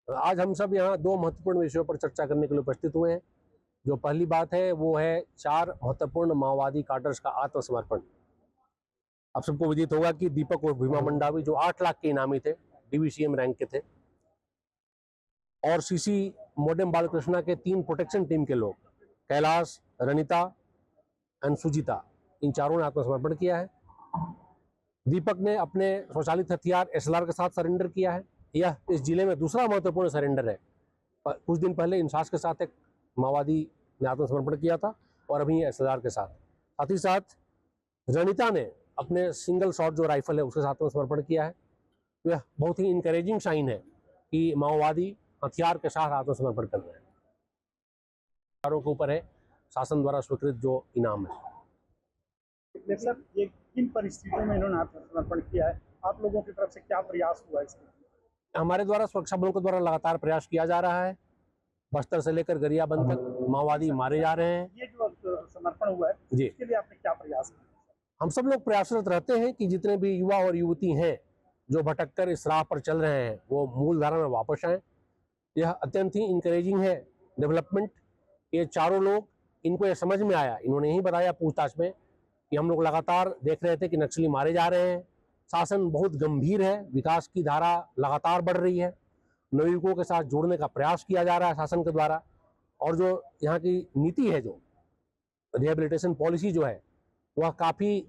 आज हम सब यहाँ दो महत्वपूर्ण विषयों पर चर्चा करने के लिए उपस्थित हुए हैं। जो पहली बात है वो है 4 महत्वपूर्ण माओवादी काडर्स का आत्मसमर्पण। आप सबको विदित होगा कि दीपक और भीमा मंडावी जो 8 लाख के इनामी थे, DVCM रैंक के थे, और CC मोडेम बालकृष्णा के 3 प्रोटेक्शन टीम के लोग, कैलाश, रनिता एंड सुजीता, इन चारों ने आत्मसमर्पण किया है। दीपक ने अपने स्वचालित हथियार SLR के साथ सरेंडर किया है। यह इस जिले में दूसरा महत्वपूर्ण सरेंडर है। कुछ दिन पहले इंसास के साथ एक माओवादी ने आत्मसमर्पण किया था और अभी SLR के साथ ही साथ रनिता ने अपने सिंगल शॉट जो राइफल है उसके साथ आत्मसमर्पण किया है। यह बहुत ही इंकरेजिंग साइन है कि माओवादी हथियार के साथ आत्मसमर्पण कर रहे हैं। हथियारों के ऊपर है शासन द्वारा स्वीकृत जो इनाम है। सर, ये किन परिस्थितियों में इन्होंने आत्मसमर्पण किया है? आप लोगों की तरफ से क्या प्रयास हुआ इसके? हमारे द्वारा सुरक्षा बलों के द्वारा लगातार प्रयास किया जा रहा है। बस्तर से लेकर गरियाबंद तक माओवादी मारे जा रहे हैं। ये जो समर्पण हुआ है जी, इसके लिए आपने क्या प्रयास किया? हम सब लोग प्रयासरत रहते हैं कि जितने भी युवा और युवती हैं जो भटक कर इस राह पर चल रहे हैं वो मूल धारा में वापस आएँ। यह अत्यंत ही इंकरेजिंग है डेवलपमेंट। ये चारों लोग, इनको ये समझ में आया, इन्होंने ही बताया पूछताछ में कि हम लोग लगातार देख रहे थे कि नक्सली मारे जा रहे हैं, शासन बहुत गंभीर है, विकास की धारा लगातार बढ़ रही है, नवयुवकों के साथ जोड़ने का प्रयास किया जा रहा है शासन के द्वारा, और जो यहाँ की नीति है, जो रिहेबिलिटेशन पॉलिसी जो है, वह काफ़ी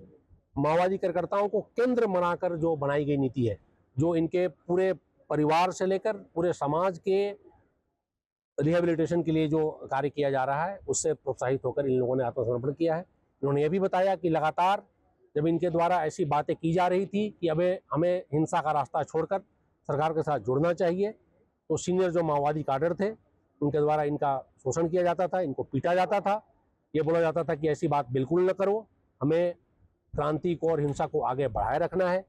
माओवादी कार्यकर्ताओं को केंद्र बनाकर जो बनाई गई नीति है, जो इनके पूरे परिवार से लेकर पूरे समाज के रिहेबिलिटेशन के लिए जो कार्य किया जा रहा है उससे प्रोत्साहित होकर इन लोगों ने आत्मसमर्पण किया है। इन्होंने ये भी बताया कि लगातार जब इनके द्वारा ऐसी बातें की जा रही थी कि अब हमें हिंसा का रास्ता छोड़कर सरकार के साथ जुड़ना चाहिए, तो सीनियर जो माओवादी काडर थे उनके द्वारा इनका शोषण किया जाता था, इनको पीटा जाता था, ये बोला जाता था कि ऐसी बात बिल्कुल न करो, हमें क्रांति को और हिंसा को आगे बढ़ाए रखना है।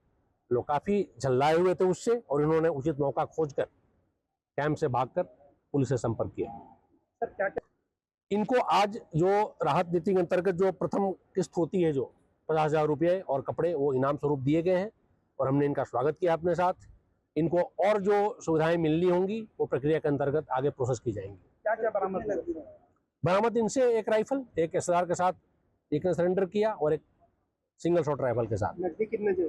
लोग काफ़ी झल्लाए हुए थे उससे, और इन्होंने उचित मौका खोजकर कैंप से भागकर पुलिस से संपर्क किया। सर, क्या इनको आज जो राहत नीति के अंतर्गत जो प्रथम किस्त होती है, जो 50,000 रुपये और कपड़े, वो इनाम स्वरूप दिए गए हैं और हमने इनका स्वागत किया अपने साथ। इनको और जो सुविधाएं मिलनी होंगी वो प्रक्रिया के अंतर्गत आगे प्रोसेस की जाएंगी। क्या क्या बरामद? बरामद इनसे एक राइफल, एक SLR के साथ एक ने सरेंडर किया और एक सिंगल शॉट राइफल के साथ। नकदी कितने थे?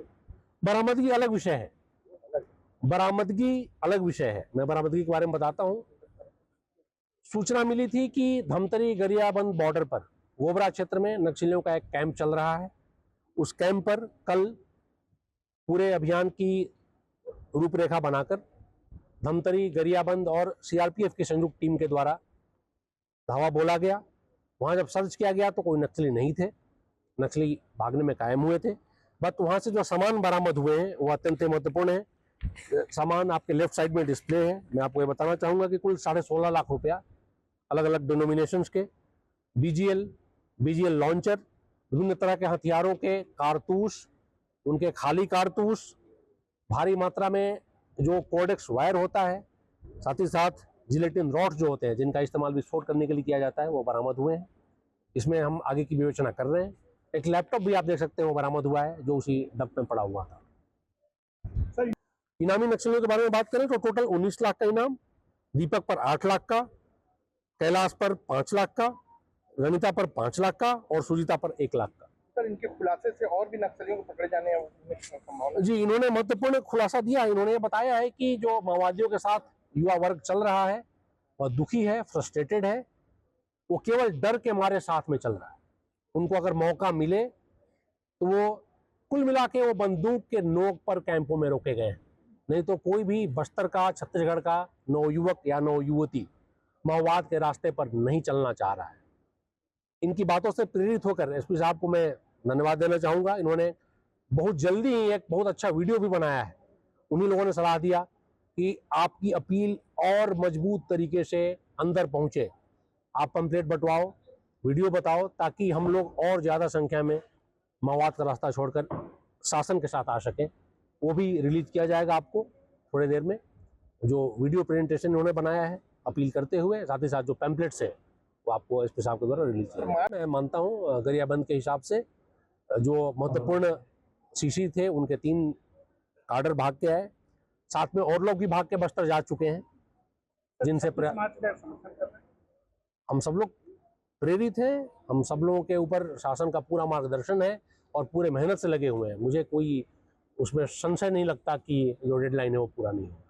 बरामदगी अलग विषय है, बरामदगी अलग विषय है, मैं बरामदगी के बारे में बताता हूँ। सूचना मिली थी कि धमतरी गरियाबंद बॉर्डर पर गोबरा क्षेत्र में नक्सलियों का एक कैंप चल रहा है। उस कैंप पर कल पूरे अभियान की रूपरेखा बनाकर धमतरी, गरियाबंद और CRPF की संयुक्त टीम के द्वारा धावा बोला गया। वहां जब सर्च किया गया तो कोई नक्सली नहीं थे, नक्सली भागने में कायम हुए थे। बट वहां से जो सामान बरामद हुए हैं वो अत्यंत महत्वपूर्ण है। सामान आपके लेफ्ट साइड में डिस्प्ले है। मैं आपको ये बताना चाहूँगा कि कुल 16.5 लाख रुपया अलग अलग डिनोमिनेशंस के BGL लॉन्चर, विभिन्न तरह के हथियारों के कारतूस, उनके खाली कारतूस, भारी मात्रा में जो कोडेक्स वायर होता है, साथ ही साथ जिलेटिन रॉड्स जो होते हैं जिनका इस्तेमाल विस्फोट करने के लिए किया जाता है, वो बरामद हुए हैं। इसमें हम आगे की विवेचना कर रहे हैं। एक लैपटॉप भी आप देख सकते हैं वो बरामद हुआ है जो उसी डब्बे में पड़ा हुआ था। सर, इनामी नक्सलियों के बारे में बात करें तो टोटल 19 लाख का इनाम, दीपक पर 8 लाख का, कैलाश पर 5 लाख का, रनिता पर 5 लाख का और सुजीता पर 1 लाख का। सर, इनके खुलासे से और भी नक्सलियों को पकड़े जाने में संभावना? जी, इन्होंने महत्वपूर्ण खुलासा दिया। इन्होंने बताया है कि जो माओवादियों के साथ युवा वर्ग चल रहा है वह दुखी है, फ्रस्ट्रेटेड है, वो केवल डर के मारे साथ में चल रहा है। उनको अगर मौका मिले तो वो कुल मिला के वो बंदूक के नोक पर कैंपों में रोके गए हैं, नहीं तो कोई भी बस्तर का, छत्तीसगढ़ का नवयुवक या नवयुवती माओवाद के रास्ते पर नहीं चलना चाह रहा है। इनकी बातों से प्रेरित होकर SP साहब को मैं धन्यवाद देना चाहूँगा। इन्होंने बहुत जल्दी ही एक बहुत अच्छा वीडियो भी बनाया है। उन्हीं लोगों ने सलाह दिया कि आपकी अपील और मजबूत तरीके से अंदर पहुँचे, आप पंपलेट बंटवाओ, वीडियो बताओ, ताकि हम लोग और ज़्यादा संख्या में माओवाद का रास्ता छोड़कर शासन के साथ आ सकें। वो भी रिलीज किया जाएगा आपको थोड़ी देर में, जो वीडियो प्रेजेंटेशन इन्होंने बनाया है अपील करते हुए, साथ ही साथ जो पैम्पलेट्स है वो आपको SP साहब के द्वारा रिलीज किया जाएगा। मैं मानता हूँ गरियाबंद के हिसाब से जो महत्वपूर्ण CC थे उनके 3 काडर भाग के आए, साथ में और लोग भी भाग के बस्तर जा चुके हैं। जिनसे 26 मार्च का समर्थन कर रहे हैं। हम सब लोग प्रेरित हैं, हम सब लोगों के ऊपर शासन का पूरा मार्गदर्शन है और पूरे मेहनत से लगे हुए हैं। मुझे कोई उसमें संशय नहीं लगता कि जो डेडलाइन है वो पूरा नहीं होगा।